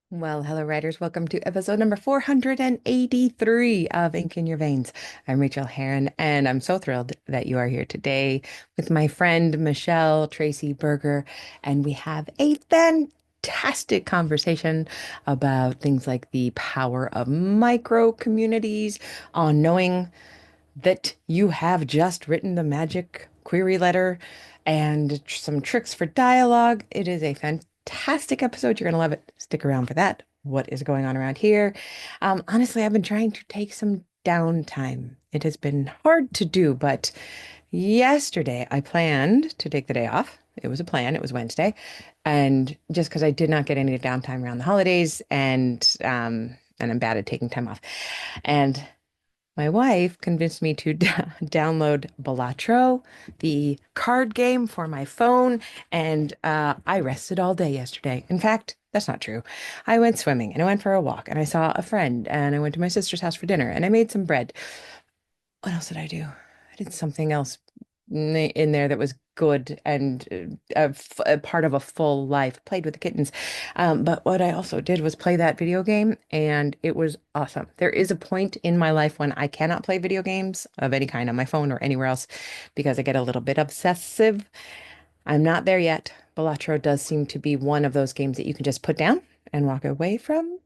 Well, hello, writers. Welcome to episode number 483 of Ink in Your Veins. I'm Rachael Herron, and I'm so thrilled that you are here today with my friend Michele Tracy Berger. And we have a fantastic conversation about things like the power of micro communities, on knowing that you have just written the magic query letter and some tricks for dialogue. It is a fantastic episode. You're going to love it. Stick around for that. What is going on around here? Honestly, I've been trying to take some downtime. It has been hard to do, but yesterday I planned to take the day off. It was a plan. It was Wednesday. And just because I did not get any downtime around the holidays and I'm bad at taking time off. And my wife convinced me to download Balatro, the card game for my phone, and I rested all day yesterday. In fact, that's not true. I went swimming and I went for a walk and I saw a friend and I went to my sister's house for dinner and I made some bread. What else did I do? I did something else in there that was good and a part of a full life. Played with the kittens. But what I also did was play that video game, and it was awesome. There is a point in my life when I cannot play video games of any kind on my phone or anywhere else because I get a little bit obsessive. I'm not there yet. Balatro does seem to be one of those games that you can just put down and walk away from.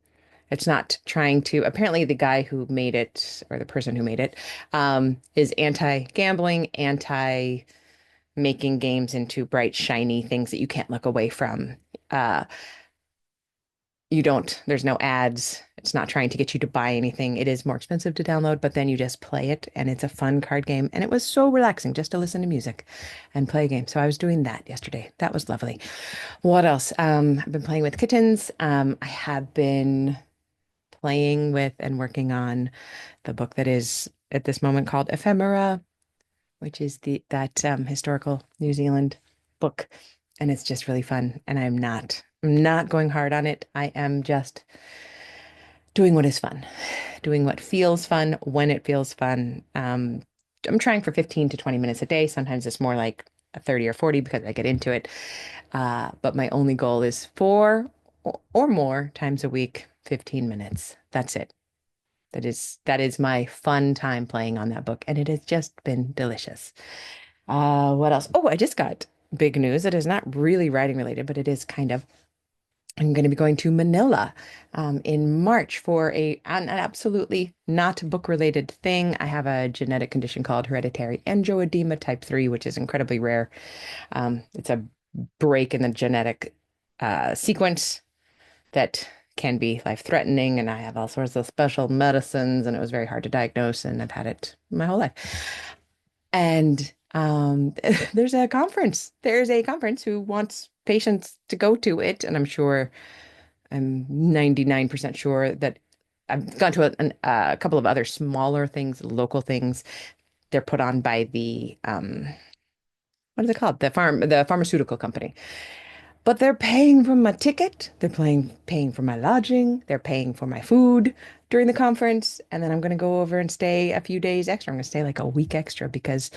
It's not trying to, apparently the guy who made it, or the person who made it, is anti-gambling, anti-making games into bright, shiny things that you can't look away from. Uh, there's no ads. It's not trying to get you to buy anything. It is more expensive to download, but then you just play it and it's a fun card game. And it was so relaxing just to listen to music and play a game. So I was doing that yesterday. That was lovely. What else? I've been playing with kittens. I have been playing with and working on the book that is at this moment called Ephemera, which is the that historical New Zealand book, and it's just really fun. And I'm not going hard on it. I am just doing what is fun, doing what feels fun when it feels fun. I'm trying for 15 to 20 minutes a day. Sometimes it's more like a 30 or 40 because I get into it. But my only goal is four or more times a week, 15 minutes. That's it. That is my fun time playing on that book, and it has just been delicious. What else? Oh, I just got big news. It is not really writing related, but it is kind of. I'm going to be going to Manila in March for an absolutely not book related thing. I have a genetic condition called hereditary angioedema type 3, which is incredibly rare. It's a break in the genetic sequence that can be life-threatening, and I have all sorts of special medicines, and it was very hard to diagnose, and I've had it my whole life. And There's a conference who wants patients to go to it, and I'm 99% sure that I've gone to a couple of other smaller things, local things. They're put on by the what is it called? The pharmaceutical company. But they're paying for my ticket, they're paying for my lodging, they're paying for my food during the conference, and then I'm going to go over and stay a few days extra. I'm going to stay like a week extra because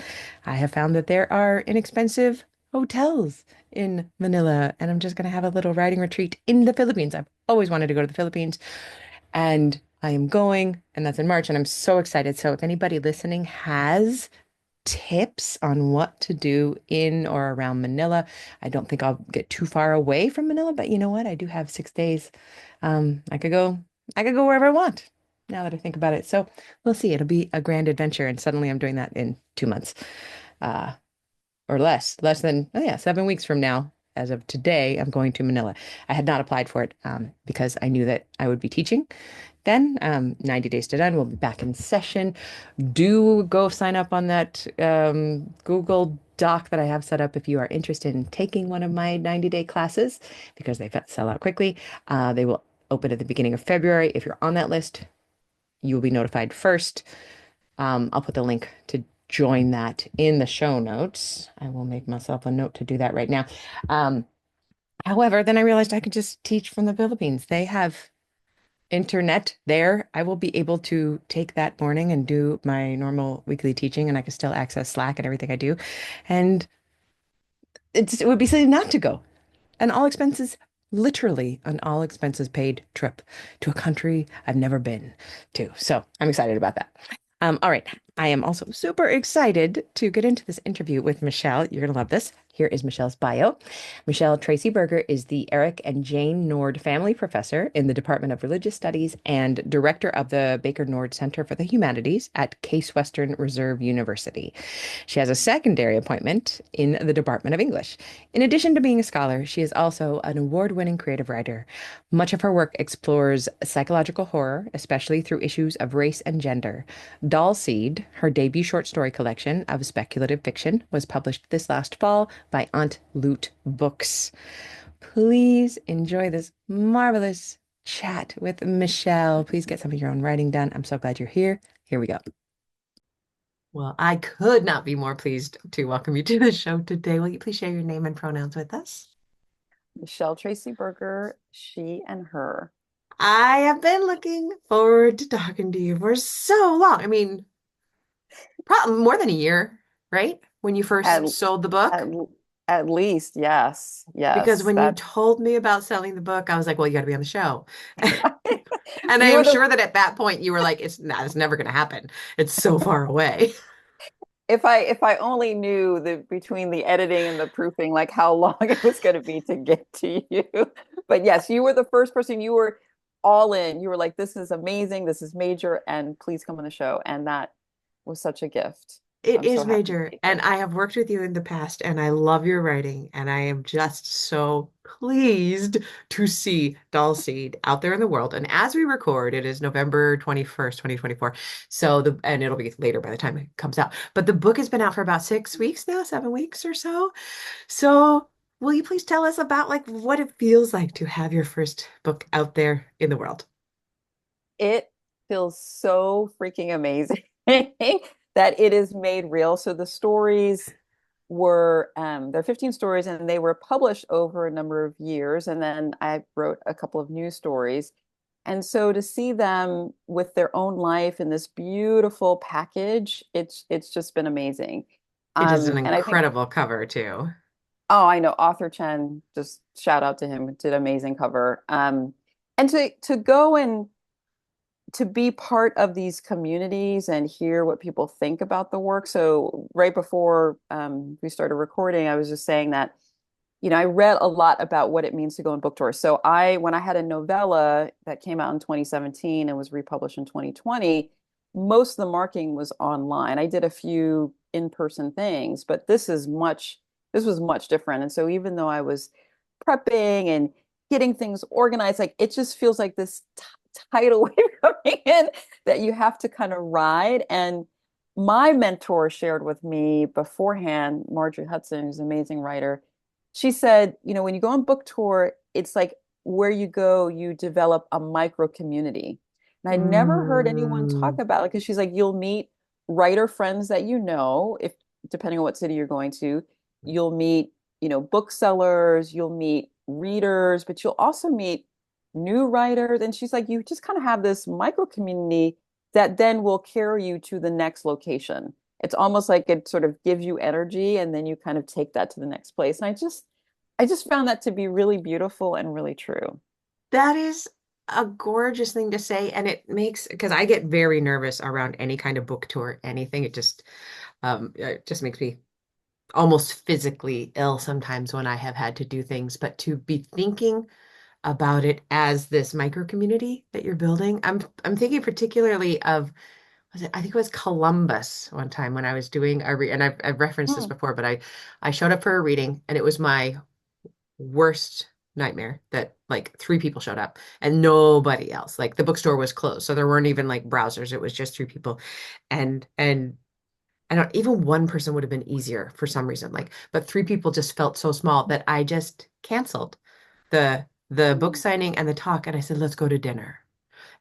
I have found that there are inexpensive hotels in Manila, and I'm just going to have a little writing retreat in the Philippines. I've always wanted to go to the Philippines, and I am going, and that's in March, and I'm so excited. So if anybody listening has tips on what to do in or around Manila. I don't think I'll get too far away from Manila, but you know what? I do have 6 days. I could go wherever I want now that I think about it. So we'll see. It'll be a grand adventure, and suddenly I'm doing that in 2 months, uh, or less than, oh yeah, 7 weeks from now. As of today, I'm going to Manila. I had not applied for it because I knew that I would be teaching then. 90 days to done. We'll be back in session. Do go sign up on that Google Doc that I have set up if you are interested in taking one of my 90-day classes because they sell out quickly. They will open at the beginning of February. If you're on that list, you will be notified first. I'll put the link to join that in the show notes. I will make myself a note to do that right now. Um, However, then I realized I could just teach from the Philippines. They have internet there. I will be able to take that morning and do my normal weekly teaching, and I can still access Slack and everything I do. And it would be silly not to go. And all expenses literally an all expenses paid trip to a country I've never been to. So I'm excited about that. All right. I am also super excited to get into this interview with Michele. You're going to love this. Here is Michele's bio. Michele Tracy Berger is the Eric and Jane Nord Family Professor in the Department of Religious Studies and Director of the Baker Nord Center for the Humanities at Case Western Reserve University. She has a secondary appointment in the Department of English. In addition to being a scholar, she is also an award-winning creative writer. Much of her work explores psychological horror, especially through issues of race and gender. Doll Seed, her debut short story collection of speculative fiction, was published this last fall by Aunt Lute Books. Please enjoy this marvelous chat with Michele. Please get some of your own writing done. I'm so glad you're here. Here we go. Well, I could not be more pleased to welcome you to the show today. Will you please share your name and pronouns with us? Michele Tracy Berger, she and her. I have been looking forward to talking to you for so long. I mean, probably more than a year, right? When you At first sold the at book. at least, yes, Because yes. when you That told me about selling the book, I was like, well, you got to be on the show. And I you am were the sure that at that point you were like, it's never going to happen. It's so far away. if I only knew the between the editing and the proofing, like how long it was going to be to get to you. But yes, you were the first person. You were all in. You were like, this is amazing. This is major, and please come on the show. And that was such a gift. So It I'm so is happy to major. be And here. I have worked with you in the past, and I love your writing. And I am just so pleased to see Doll Seed out there in the world. And as we record, it is November 21st, 2024. And it'll be later by the time it comes out. But the book has been out for about 6 weeks now, 7 weeks or so. So will you please tell us about like what it feels like to have your first book out there in the world? It feels so freaking amazing that it is made real. So the stories were they're 15 stories and they were published over a number of years. And then I wrote a couple of new stories. And so to see them with their own life in this beautiful package, it's just been amazing. It is an And I think, incredible cover too. oh, I know Author Chen, just shout out to him, did an amazing cover. And to go and to be part of these communities and hear what people think about the work. So right before we started recording, I was just saying that, I read a lot about what it means to go on book tours. So when I had a novella that came out in 2017 and was republished in 2020, most of the marketing was online. I did a few in-person things, but this was much different. And so even though I was prepping and getting things organized, like it just feels like this tidal wave coming in that you have to kind of ride. And my mentor shared with me beforehand, Marjorie Hudson, who's an amazing writer. She said, when you go on book tour, it's like where you go, you develop a micro community. And I never heard anyone talk Mm. about it because she's like, you'll meet writer friends that if depending on what city you're going to, you'll meet, booksellers, you'll meet readers, but you'll also meet new writers. And she's like, you just kind of have this micro community that then will carry you to the next location. It's almost like it sort of gives you energy and then you kind of take that to the next place. And I just found that to be really beautiful and really true. That is a gorgeous thing to say, and it makes because I get very nervous around any kind of book tour, anything. It just makes me almost physically ill sometimes when I have had to do things. But to be thinking about it as this micro community that you're building, I'm thinking particularly of I think it was Columbus one time when I was doing and I've referenced this Mm. before, but I showed up for a reading and it was my worst nightmare that like three people showed up and nobody else. Like the bookstore was closed, so there weren't even like browsers. It was just three people, and I don't even one person would have been easier for some reason. Like, but three people just felt so small that I just canceled the book Mm. signing and the talk, and I said, let's go to dinner.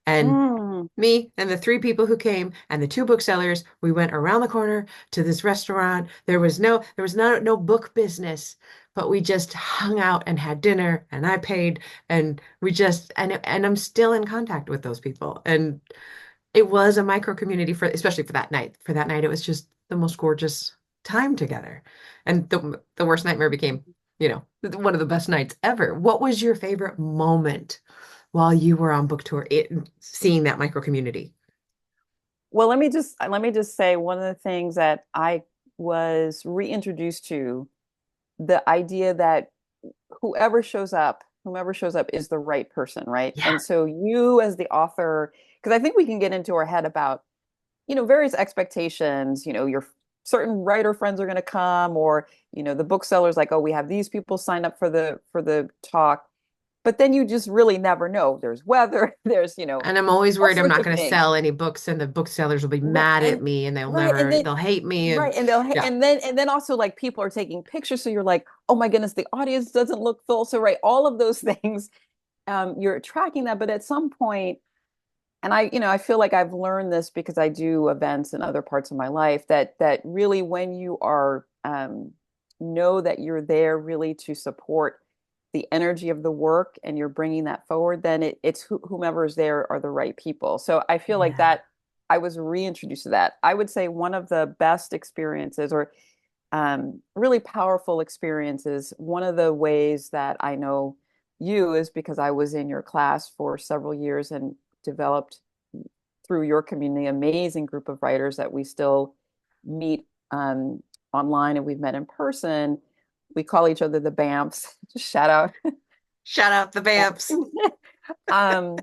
And Mm. me and the three people who came and the two booksellers, we went around the corner to this restaurant. There was no book business, but we just hung out and had dinner and I paid and we just and I'm still in contact with those people. And it was a micro community for especially for that night. For that night, it was just the most gorgeous time together. And the worst nightmare became one of the best nights ever. What was your favorite moment while you were on book tour, seeing that micro community? Well, let me just say one of the things that I was reintroduced to, the idea that whomever shows up is the right person, right? Yeah. And so you as the author, because I think we can get into our head about, various expectations, your certain writer friends are going to come, or, the booksellers like, oh, we have these people sign up for the talk. But then you just really never know. There's weather, there's, And I'm always all worried I'm sorts not of going to things. sell any books and the booksellers will be Right. mad at And me and right. And then they'll hate me. And right. And they'll yeah. and then also like people are taking pictures. So you're like, oh my goodness, the audience doesn't look full. So right, all of those things, you're tracking that. But at some point, and I feel like I've learned this because I do events in other parts of my life, that really when you are know that you're there really to support the energy of the work and you're bringing that forward, then it's whomever is there are the right people. So I feel like Yeah. that I was reintroduced to that. I would say one of the best experiences, or really powerful experiences. One of the ways that I know you is because I was in your class for several years and developed through your community amazing group of writers that we still meet online, and we've met in person. We call each other the BAMFs. Just shout out. Shout out the Vamps. um,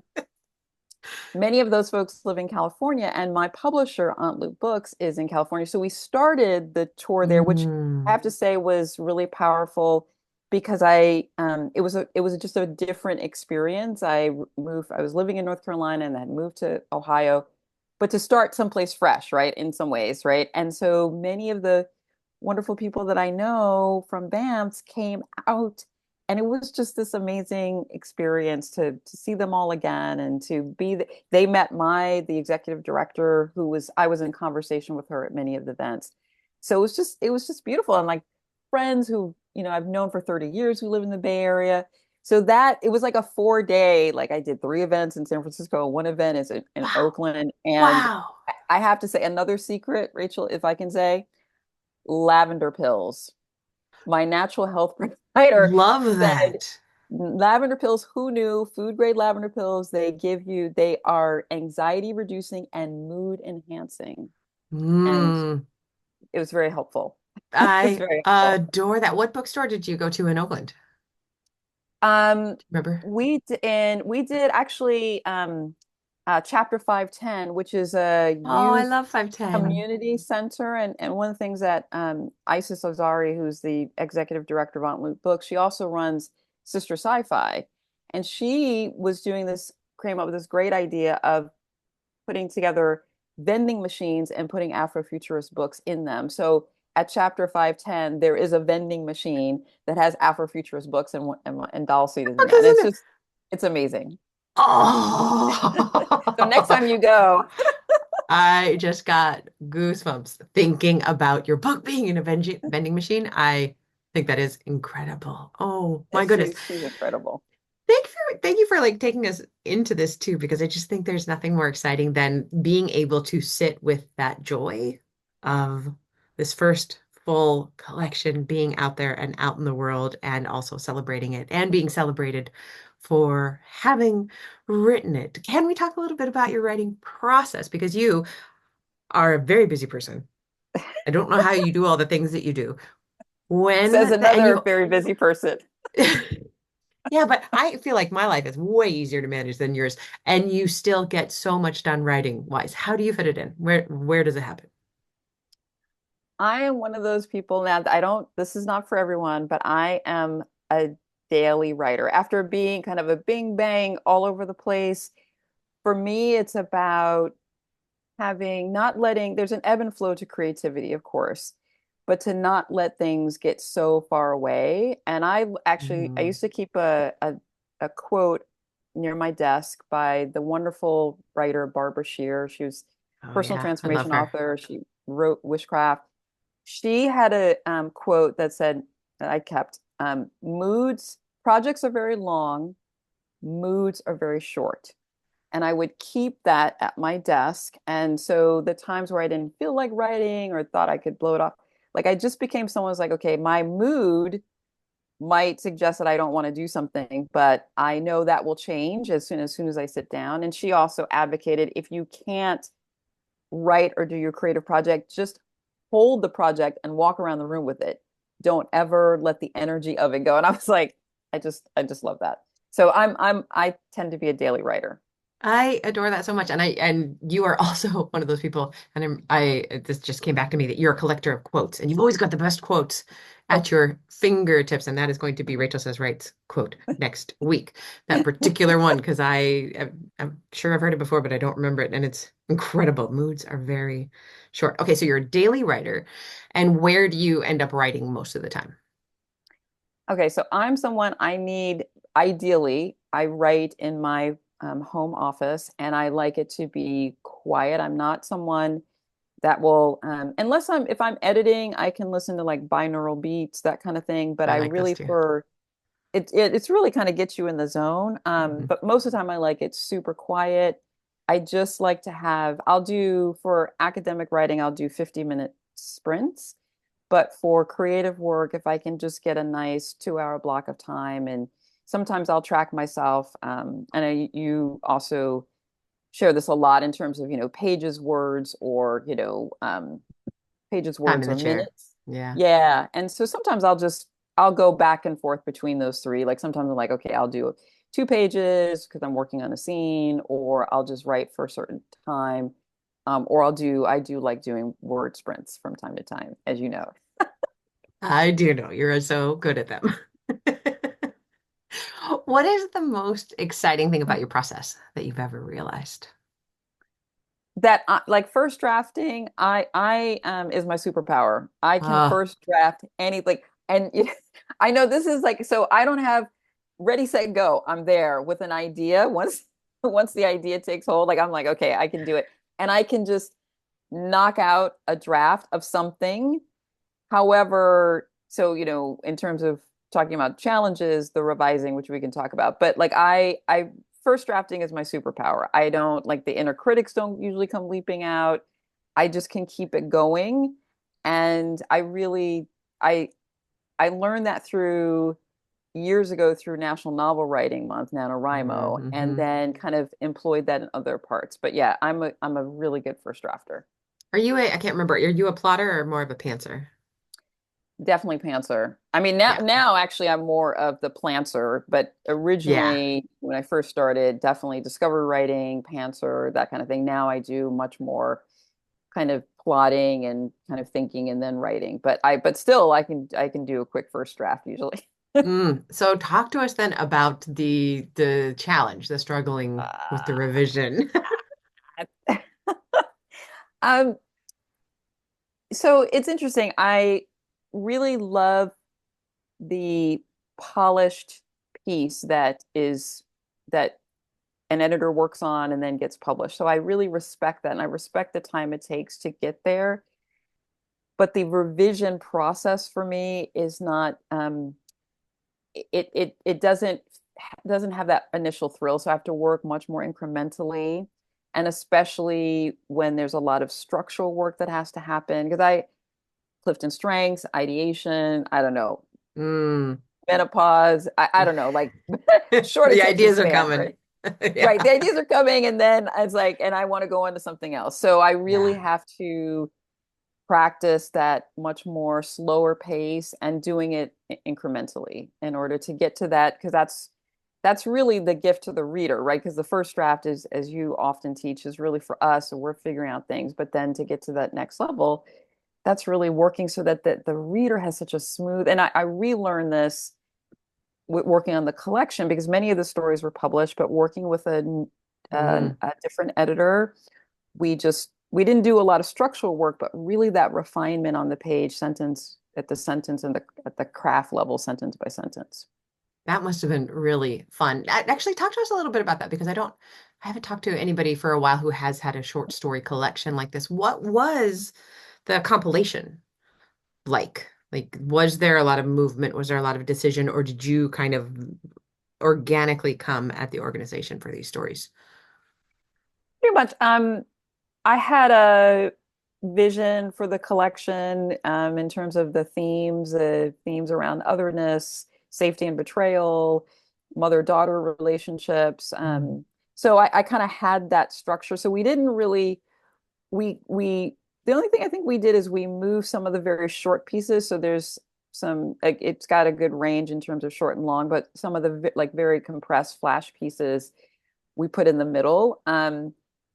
Many of those folks live in California, and my publisher, Aunt Lute Books, is in California. So we started the tour there, which I Mm. have to say was really powerful because it was just a different experience. I was living in North Carolina and then moved to Ohio, but to start someplace fresh, right? In some ways, right? And so many of the wonderful people that I know from BAMS came out, and it was just this amazing experience to see them all again, and to be they met the executive director, who was I was in conversation with her at many of the events. So it was just beautiful, and like friends who I've known for 30 years who live in the Bay Area. So that it was like a 4 day, like I did 3 events in San Francisco, one event is in Wow. Oakland. And Wow. I have to say another secret, Rachel, if I can say, lavender pills. My natural health provider Love said, that. lavender pills, who knew? Food grade lavender pills, they are anxiety reducing and mood enhancing. And Mm. it was very helpful. It was I very helpful. adore that. What bookstore did you go to in Oakland? Um, Remember? we did actually chapter 510, which is a Oh, I youth love 510. community center. And one of the things that Isis Ozari, who's the executive director of Aunt Lute Books, she also runs Sister Sci-Fi. And she was came up with this great idea of putting together vending machines and putting Afrofuturist books in them. So at chapter 510, there is a vending machine that has Afrofuturist books, and Doll Seed is in there. Because And in it's the just, it's amazing. So next Oh, time you go, I just got goosebumps thinking about your book being in a vending machine. I think that is incredible. Oh my goodness. she's incredible. Thank you for like taking us into this too, because I just think there's nothing more exciting than being able to sit with that joy of this first full collection being out there and out in the world and also celebrating it and being celebrated for having written it. Can we talk a little bit about your writing process? Because you are a very busy person. I don't know how you do all the things that you do. Says And another you very busy person. Yeah, but I feel like my life is way easier to manage than yours, and you still get so much done writing wise. How do you fit it in? Where does it happen? I am one of those people now that this is not for everyone, but I am a daily writer. After being kind of a bing bang all over the place, for me, it's about having not letting there's an ebb and flow to creativity, of course, but to not let things get so far away. And I Mm. used to keep a quote near my desk by the wonderful writer Barbara Shear. She was Oh personal yeah, I love transformation her. author. She wrote Wishcraft. She had a quote that said, that I kept, moods projects are very long, moods are very short. And I would keep that at my desk. And so the times where I didn't feel like writing or thought I could blow it off, like I just became someone who's like, okay, my mood might suggest that I don't want to do something, but I know that will change as soon as I sit down. And she also advocated if you can't write or do your creative project, just hold the project and walk around the room with it. Don't ever let the energy of it go. And I was like, I just love that. So I tend to be a daily writer. I adore that so much. And you are also one of those people, and this just came back to me that you're a collector of quotes and you've always got the best quotes Oh, at your fingertips. And that is going to be Rachel Says Wright's quote next week. That particular one, because I'm sure I've heard it before, but I don't remember it. And it's incredible. Moods are very short. Okay, so you're a daily writer. And where do you end up writing most of the time? okay. So I'm someone I need, ideally, I write in my home office and I like it to be quiet. I'm not someone that will unless if I'm editing, I can listen to like binaural beats, that kind of thing, but I I like those really too. for it's really kind of gets you in the zone, Mhm. but most of the time I like it super quiet. I just like to have, I'll do for academic writing, I'll do 50-minute sprints, but for creative work, if I can just get a nice 2 hour block of time, and sometimes I'll track myself, and you also share this a lot in terms of, pages, words, or, pages, Time words, in the or chair. minutes. Yeah. Yeah. And so sometimes I'll go back and forth between those three. Like sometimes I'm like, okay, I'll do 2 pages because I'm working on a scene, or I'll just write for a certain time. Or I do like doing word sprints from time to time, as you know. I do know you're so good at them. What is the most exciting thing about your process that you've ever realized? That like first drafting, I is my superpower. I can Oh, first draft any like, and I know this is like, so I don't have ready, set, go. I'm there with an idea. Once once the idea takes hold, like I'm like, okay, I can do it. And I can just knock out a draft of something. However, so in terms of talking about challenges, the revising, which we can talk about, but like I first drafting is my superpower. I don't like, the inner critics don't usually come leaping out. I just can keep it going. And I I learned that through years ago through National Novel Writing Month, NaNoWriMo, and mm-hmm. then kind of employed that in other parts. But yeah, I'm a really good first drafter. I can't remember, are you a plotter or more of a pantser? Definitely pantser. I mean, Yeah. now actually I'm more of the plantser, but Yeah. originally when I first started, definitely discovery writing, pantser, that kind of thing. Now I do much more kind of plotting and kind of thinking and then writing. But still I can do a quick first draft usually. So talk to us then about the challenge, the struggling with the Uh, revision. um, so it's interesting. I really love the polished piece that an editor works on and then gets published. So I really respect that, and I respect the time it takes to get there. But the revision process for me is not it doesn't have that initial thrill. So I have to work much more incrementally. And especially when there's a lot of structural work that has to happen, because I Clifton Strengths, ideation, I don't know, Mm. menopause, I don't know, like short The attention ideas are span, coming. right? Yeah. Right. The ideas are coming, and then it's like, and I want to go on to something else. So I really Yeah. have to practice that much more slower pace and doing it incrementally in order to get to that, because that's really the gift to the reader, right? Because the first draft is, as you often teach, is really for us, and we're figuring out things. But then to get to that next level, that's really working so that the reader has such a smooth, and I relearned this working on the collection, because many of the stories were published, but working with Hmm. a different editor, we didn't do a lot of structural work, but really that refinement on the page, sentence and at the craft level, sentence by sentence. That must have been really fun. Actually, talk to us a little bit about that because I haven't talked to anybody for a while who has had a short story collection like this. What was the compilation like? Like, was there a lot of movement? Was there a lot of decision, or did you kind of organically come at the organization for these stories? Pretty much. I had a vision for the collection, in terms of the themes around otherness, safety and betrayal, mother-daughter relationships. Mm. So I kind of had that structure. So we didn't really we the only thing I think we did is we moved some of the very short pieces. So there's some like it's got a good range in terms of short and long, but some of the like very compressed flash pieces we put in the middle.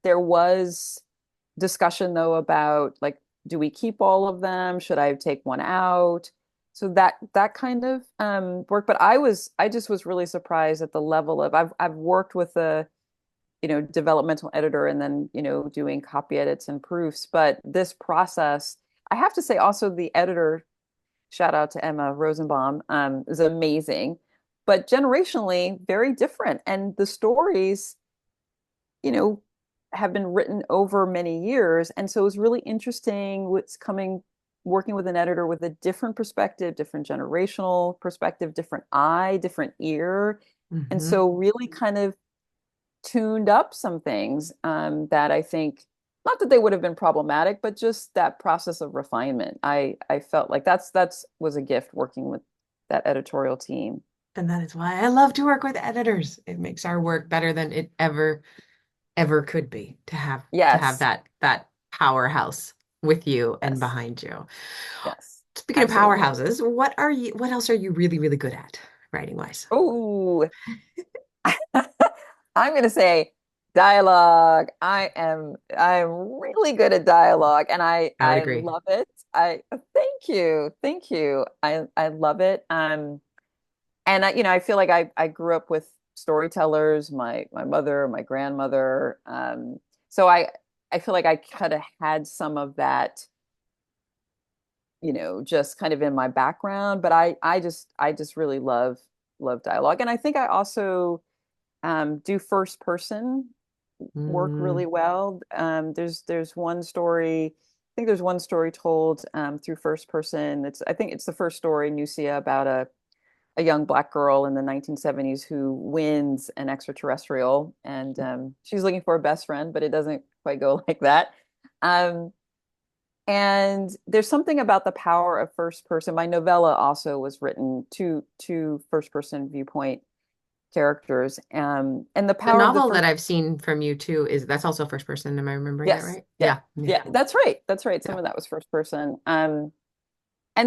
There was discussion though about like, do we keep all of them? Should I take one out? So that kind of work. But I just was really surprised at the level of I've worked with a developmental editor and then doing copy edits and proofs. But this process, I have to say, also the editor, shout out to Emma Rosenbaum, is amazing, but generationally very different, and the stories you know, have been written over many years. And so it was really interesting working with an editor with a different perspective, different generational perspective, different eye, different ear. And Hmm. so really kind of tuned up some things that I think, not that they would have been problematic, but just that process of refinement. I felt like that's was a gift working with that editorial team. And that is why I love to work with editors. It makes our work better than it ever could be to have Yes, that powerhouse with you and yes, behind you. yes, Speaking of absolutely. powerhouses, what else are you really good at writing wise? Oh, I'm going to say dialogue. I'm really good at dialogue and I would I agree. love it. I thank you. Thank you. I love it. And I feel like I grew up with storytellers, my mother, my grandmother. So I feel like I kind of had some of that, just kind of in my background, but I just really love dialogue. And I think I also do first person work Mm, really well. There's one story, I think there's one story told through first person. I think it's the first story, Nusia, about a young Black girl in the 1970s who wins an extraterrestrial, and she's looking for a best friend, but it doesn't quite go like that. Um, and there's something about the power of first person. My novella also was written to first person viewpoint characters, and the the power of the novel first. that I've seen from you too is that's also first person. Am I remembering that Yes. right? Yeah. Yeah, yeah, Yeah. That's right. That's right. yeah. Some of that was first person. And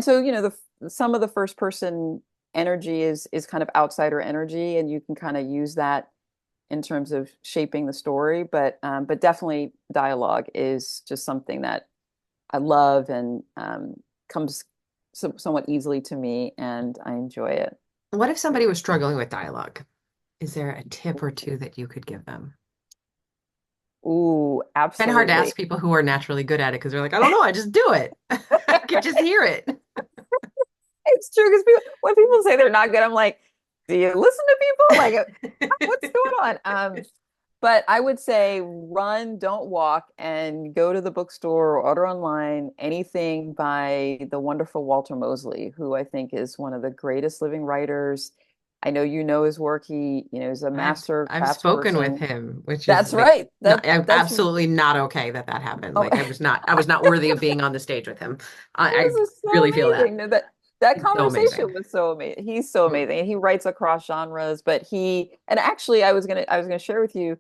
so, some of the first person energy is kind of outsider energy, and you can kind of use that in terms of shaping the story. But definitely dialogue is just something that I love and comes somewhat easily to me, and I enjoy it. What if somebody was struggling with dialogue? Is there a tip or two that you could give them? Ooh, Kind of hard to ask absolutely. people who are naturally good at it because they're like, I don't know, I just do it. I could just hear it. It's true because when people say they're not good, I'm like, do you listen to people? Like, what's going on? But I would say run, don't walk, and go to the bookstore or order online anything by the wonderful Walter Mosley, who I think is one of the greatest living writers. I know you know his work. He's a master I've spoken with craftsperson. him, which is That's like right. not, I'm That's absolutely not okay that that happened. oh, Like I was not worthy of being on the stage with him. I this is so really feel that. amazing. No, that He's so conversation amazing. was so amazing. He's so Mm. amazing. And he writes across genres, but and actually I was gonna share with you.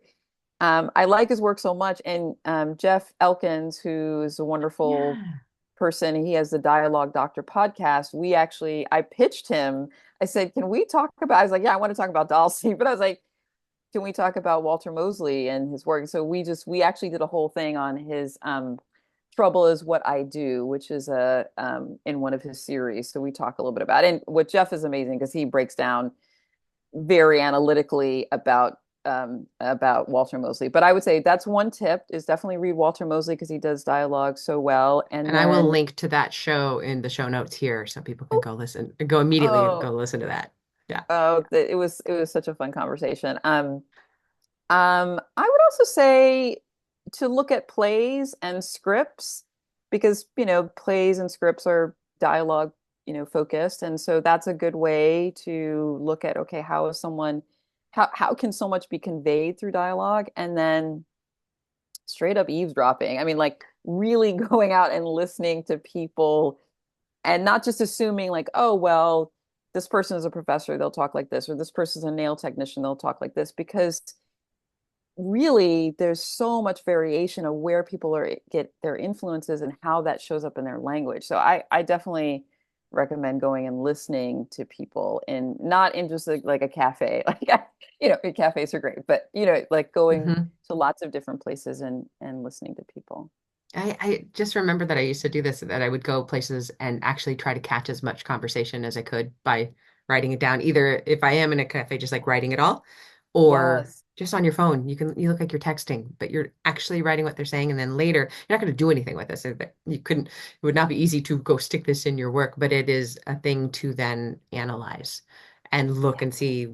I like his work so much. And Jeff Elkins, who's a wonderful Yeah. person, he has the Dialogue Doctor podcast. I pitched him. I said, can we talk about, I was like, yeah, I want to talk about Dalsey, but I was like, can we talk about Walter Mosley and his work? So we actually did a whole thing on his Trouble is What I Do, which is a in one of his series. So we talk a little bit about it. And what Jeff is amazing because he breaks down very analytically about Walter Mosley. But I would say that's one tip is definitely read Walter Mosley because he does dialogue so well. And And I will then link to that show in the show notes here so people can go listen, go immediately oh go listen to that. Yeah. it was such a fun conversation. I would also say to look at plays and scripts because, plays and scripts are dialogue, focused. And so that's a good way to look at, okay, how can so much be conveyed through dialogue? And then straight up eavesdropping. I mean, like really going out and listening to people and not just assuming like, oh, well, this person is a professor, they'll talk like this, or this person's a nail technician, they'll talk like this, because really there's so much variation of where people are get their influences and how that shows up in their language. So I definitely recommend going and listening to people, and not in just like a cafe. Cafes are great, but like going Hmm. to lots of different places and listening to people. I just remember that I used to do this, that I would go places and actually try to catch as much conversation as I could by writing it down. Either if I am in a cafe, just like writing it all, or Yes. just on your phone. You look like you're texting, but you're actually writing what they're saying. And then later, you're not going to do anything with this. It would not be easy to go stick this in your work, but it is a thing to then analyze and look and see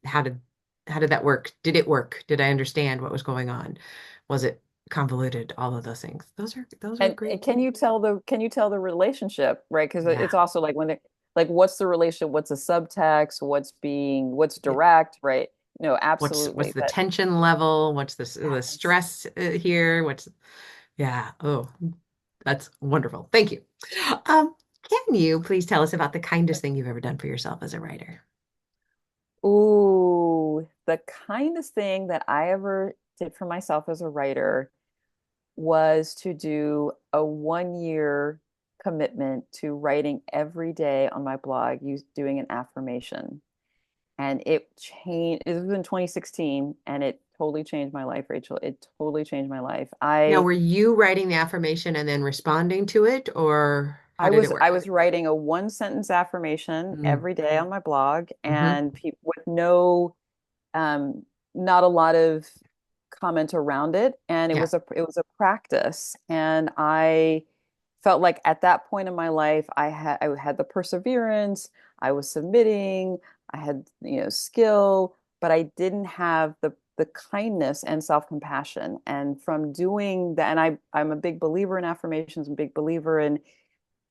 how did that work? Did it work? Did I understand what was going on? Was it convoluted? All of those things. Those are great. And can you tell the relationship, right? Because Yeah. it's also like when they like what's the relationship, what's the subtext, what's Yeah. direct, right? No, What's absolutely. the But tension level? What's the yes. stress here? Yeah. Oh, that's wonderful. Thank you. Um, can you please tell us about the kindest thing you've ever done for yourself as a writer? Ooh, the kindest thing that I ever did for myself as a writer was to do a 1 year commitment to writing every day on my blog, doing an affirmation. And it was in 2016, and it totally changed my life, Rachel. It totally changed my life. Now, were you writing the affirmation and then responding to it, or how did it I work? was writing a one sentence affirmation Mm, every day on my blog, hmm. and with no um, not a lot of comment around it, and Yeah. it was a practice, and I felt like at that point in my life I had the perseverance, I was submitting, I had skill, but I didn't have the kindness and self-compassion. And from doing that, and I'm a big believer in affirmations, I'm a big believer in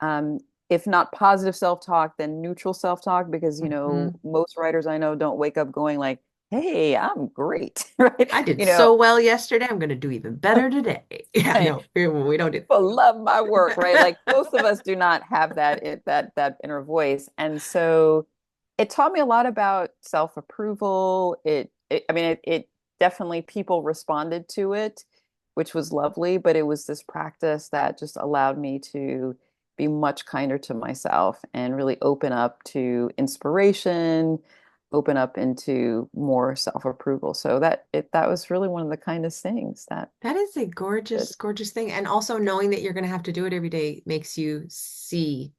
um, if not positive self-talk, then neutral self-talk, because Hmm. most writers I know don't wake up going like, "Hey, I'm great," right? I did You know, so well yesterday. I'm going to do even better today. Yeah, hey, no, we don't do. people love my work, right? Like most of us do not have that inner voice, and so it taught me a lot about self-approval. I mean, it definitely people responded to it, which was lovely, but it was this practice that just allowed me to be much kinder to myself and really open up to inspiration, open up into more self-approval. So that was really one of the kindest things that That is a I did. gorgeous, gorgeous thing. And also knowing that you're going to have to do it every day makes you see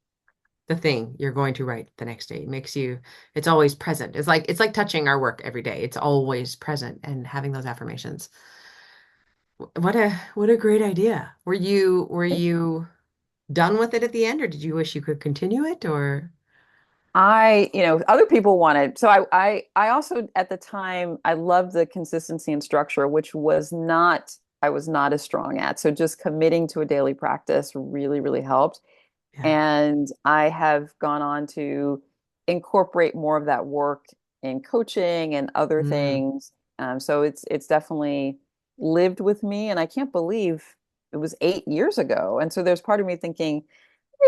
the thing you're going to write the next day. It makes you, it's always present. It's like touching our work every day. It's always present and having those affirmations. What a great idea. Were you done with it at the end, or did you wish you could continue it, or Other people wanted. So I also at the time I loved the consistency and structure, which I was not as strong at. So just committing to a daily practice really, really helped. yeah. And I have gone on to incorporate more of that work in coaching and other Mm, things. So it's definitely lived with me, and I can't believe it was 8 years ago. And so there's part of me thinking,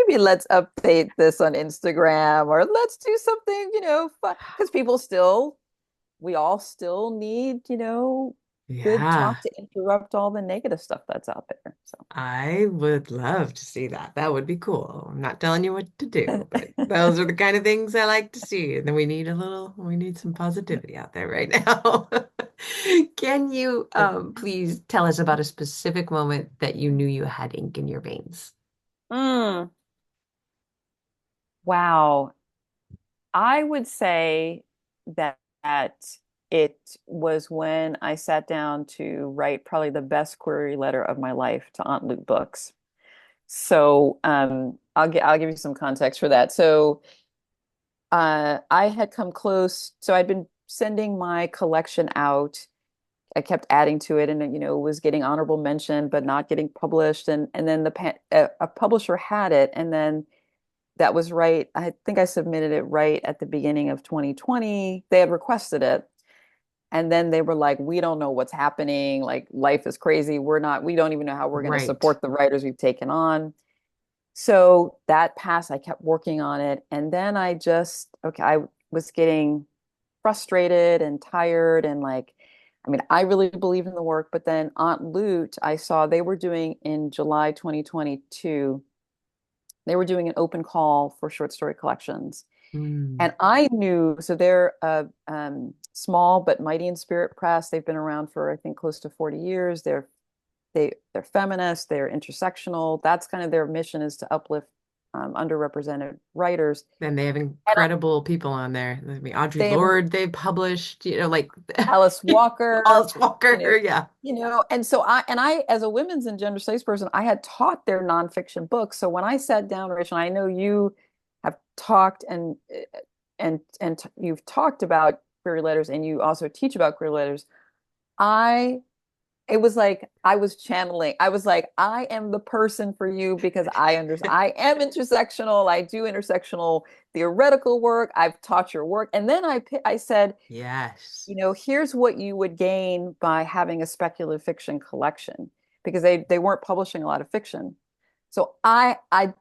maybe let's update this on Instagram, or let's do something, fun. Because we all still need, good talk yeah. to interrupt all the negative stuff that's out there. I would love to see that. That would be cool. I'm not telling you what to do, but those are the kind of things I like to see. And then we need some positivity out there right now. Can you please tell us about a specific moment that you knew you had ink in your veins? Mm, wow. I would say that it was when I sat down to write probably the best query letter of my life to Aunt Lute Books. So I'll give you some context for that. So I had come close. So I'd been sending my collection out. I kept adding to it, and was getting honorable mention, but not getting published. And then a publisher had it, and then that was right. I think I submitted it right at the beginning of 2020. They had requested it. And then they were like, we don't know what's happening. Like, life is crazy. We don't even know how we're going to Right. support the writers we've taken on. So that passed, I kept working on it. And then I was getting frustrated and tired and like, I mean, I really believe in the work, but then Aunt Lute, I saw they were doing in July 2022, they were doing an open call for short story collections. Mm. And I knew, so they're a small but mighty in spirit press. They've been around for, I think, close to 40 years. They're feminist, they're intersectional. That's kind of their mission, is to uplift underrepresented writers. And they have And incredible people on there. I mean, Audre they have Lorde, they've published, like Alice Walker, Alice Walker. Yeah. and so I, as a women's and gender studies person, I had taught their nonfiction books. So when I sat down, Rachel, I know you have talked and you've talked about query letters, and you also teach about query letters. I it was like I was channeling. I was like, I am the person for you because I am intersectional. I do intersectional theoretical work. I've taught your work. And then I said, Yes. here's what you would gain by having a speculative fiction collection, because they weren't publishing a lot of fiction. So I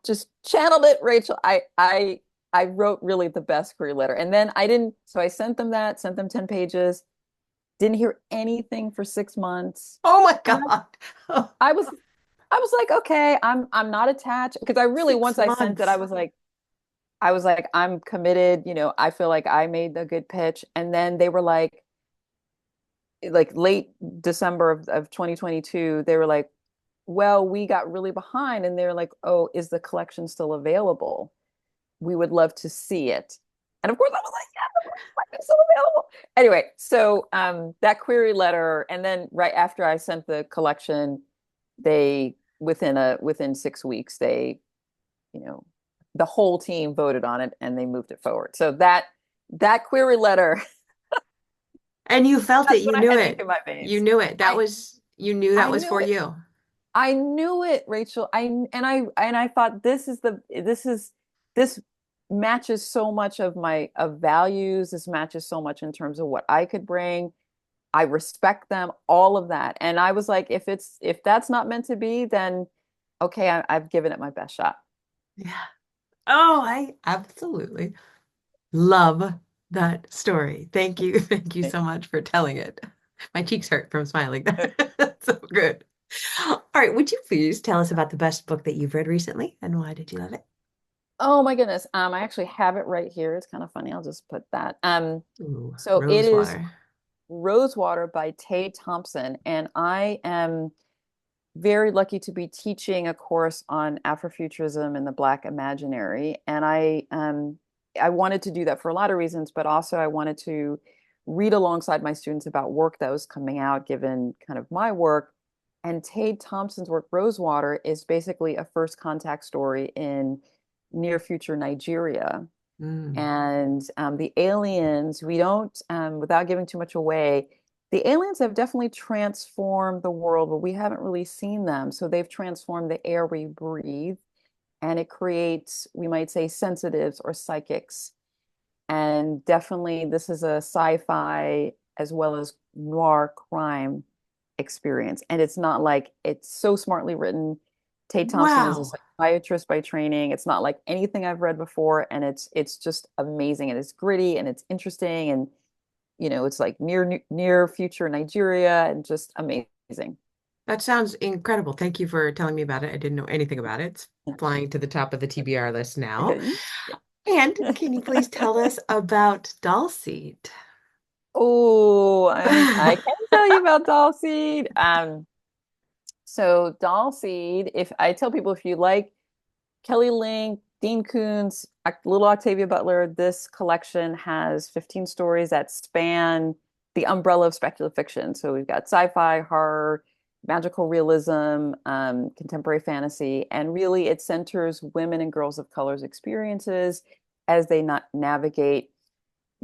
just channeled it, Rachel. I wrote really the best query letter. And then I didn't, so I sent them 10 pages, didn't hear anything for 6 months. Oh my And God. Oh, I was I was like, okay, I'm not attached, because I really, six once I sent it, months. I was like, I'm committed, I feel like I made a good pitch. And then they were like late December of 2022, they were like, well, we got really behind, and they're like, oh, is the collection still available? We would love to see it. And of course I was like, yeah, the collection's still available. Anyway, so that query letter, and then right after I sent the collection, they within 6 weeks, you know, the whole team voted on it and they moved it forward. So that query letter, And you felt it. that's You what I knew had ink it. in my You veins. knew it. I You knew that I was for knew it. you. I knew it, Rachel. I thought this matches so much of my of values. This matches so much in terms of what I could bring. I respect them, all of that. And I was like, if that's not meant to be, then okay, I've given it my best shot. Yeah. Oh, I absolutely love that story. Thank you. Thank you so much for telling it. My cheeks hurt from smiling. That's so good. All right. Would you please tell us about the best book that you've read recently and why did you love it? Oh my goodness. I actually have it right here. It's kind of funny. I'll just put that. Ooh, So it is Rosewater. Rosewater by Tay Thompson, and I am very lucky to be teaching a course on Afrofuturism and the Black Imaginary. And I wanted to do that for a lot of reasons, but also I wanted to read alongside my students about work that was coming out, given kind of my work. And Tay Thompson's work, Rosewater, is basically a first contact story in near future Nigeria. Mm. And the aliens, we don't, without giving too much away, the aliens have definitely transformed the world, but we haven't really seen them. So they've transformed the air we breathe, and it creates, we might say, sensitives or psychics. And definitely, this is a sci-fi as well as noir crime experience. And it's not like, it's so smartly written. Tate Thompson is a Wow. psychiatrist by training. It's not like anything I've read before, and it's just amazing, and it's gritty and it's interesting, and it's like near future Nigeria, and just amazing. That sounds incredible. Thank you for telling me about it. I didn't know anything about it. It's flying to the top of the TBR list now. And can you please tell us about Doll Seed? Oh, I can tell you about Doll Seed. So Doll Seed, if I tell people, if you like Kelly Link, Dean Koontz, Little Octavia Butler, this collection has 15 stories that span the umbrella of speculative fiction. So we've got sci-fi, horror, magical realism, contemporary fantasy, and really it centers women and girls of color's experiences as they not navigate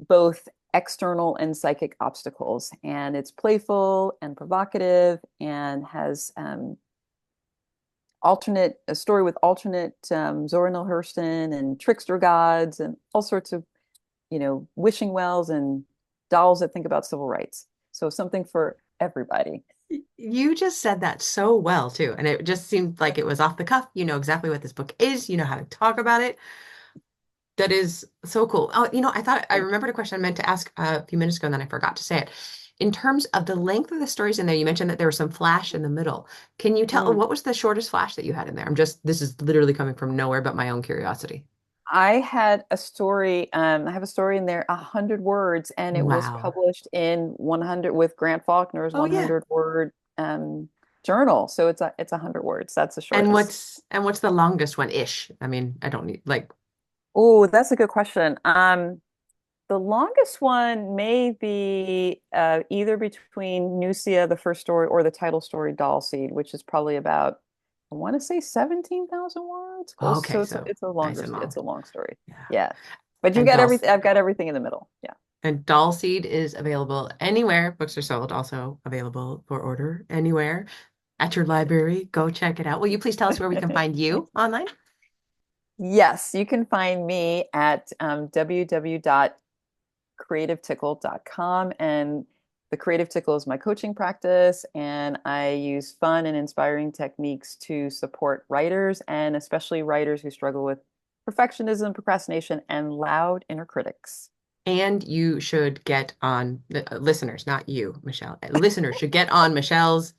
both external and psychic obstacles. And it's playful and provocative, and has a story with alternate Zora Neale Hurston and trickster gods and all sorts of, wishing wells and dolls that think about civil rights. So something for everybody. You just said that so well too. And it just seemed like it was off the cuff. You know exactly what this book is. You know how to talk about it. That is so cool. Oh, I thought I Thank remembered a question I meant to ask a few minutes ago, and then I forgot to say it. In terms of the length of the stories in there, you mentioned that there was some flash in the middle. Can you tell you. what was the shortest flash that you had in there? This is literally coming from nowhere but my own curiosity. I had a story, I have a story in there, 100 words, and it was Wow. published in 100 with Grant Faulkner's Oh yeah. 100 word journal. So it's 100 words. That's the And shortest. what's the longest one ish? I mean, I don't need like, Oh, that's a good question. The longest one may be either between Nucia, the first story, or the title story, Doll Seed, which is probably about, I want to say 17,000 words, close. So okay, it's a, so it's a nice longer, and it's long. a long story. Yeah. Yeah. But you've And got Dulce everything, I've got everything in the middle. Yeah. and Doll Seed is available anywhere books are sold, also available for order anywhere at your library. Go check it out. Will you please tell us where we can find you online? Yes, you can find me at www.creativetickle.com. And the Creative Tickle is my coaching practice, and I use fun and inspiring techniques to support writers, and especially writers who struggle with perfectionism, procrastination, and loud inner critics. And you should get on listeners, not you, Michelle. Listeners should get on Michelle's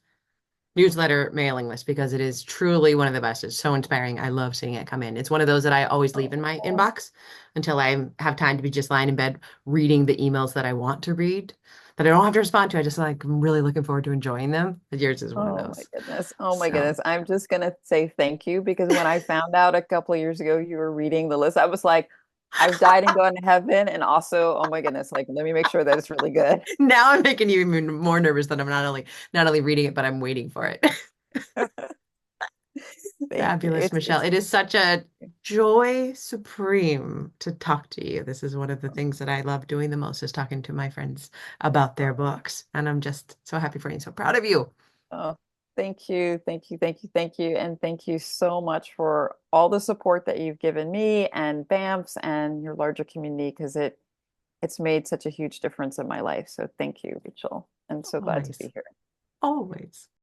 newsletter mailing list because it is truly one of the best. It's so inspiring. I love seeing it come in. It's one of those that I always leave in my Oh, inbox until I have time to be just lying in bed reading the emails that I want to read, that I don't have to respond to. I just like I'm really looking forward to enjoying them. But yours is one of oh my those. goodness. Oh my So goodness. I'm just gonna say thank you, because when I found out a couple of years ago you were reading the list, I was like, I've died and gone to heaven. And also, oh my goodness, like let me make sure that it's really good. now I'm making you even more nervous that I'm not only reading it, but I'm waiting for it. Thank you. Fabulous, Michelle. It's It is such a joy supreme to talk to you. This is one of the things that I love doing the most is talking to my friends about their books. And I'm just so happy for you and so proud of you. Oh, thank you, thank you, thank you, thank you, and thank you so much for all the support that you've given me and BAMFs and your larger community, because it's made such a huge difference in my life. So thank you, Rachel. I'm so glad to Always, be here. always.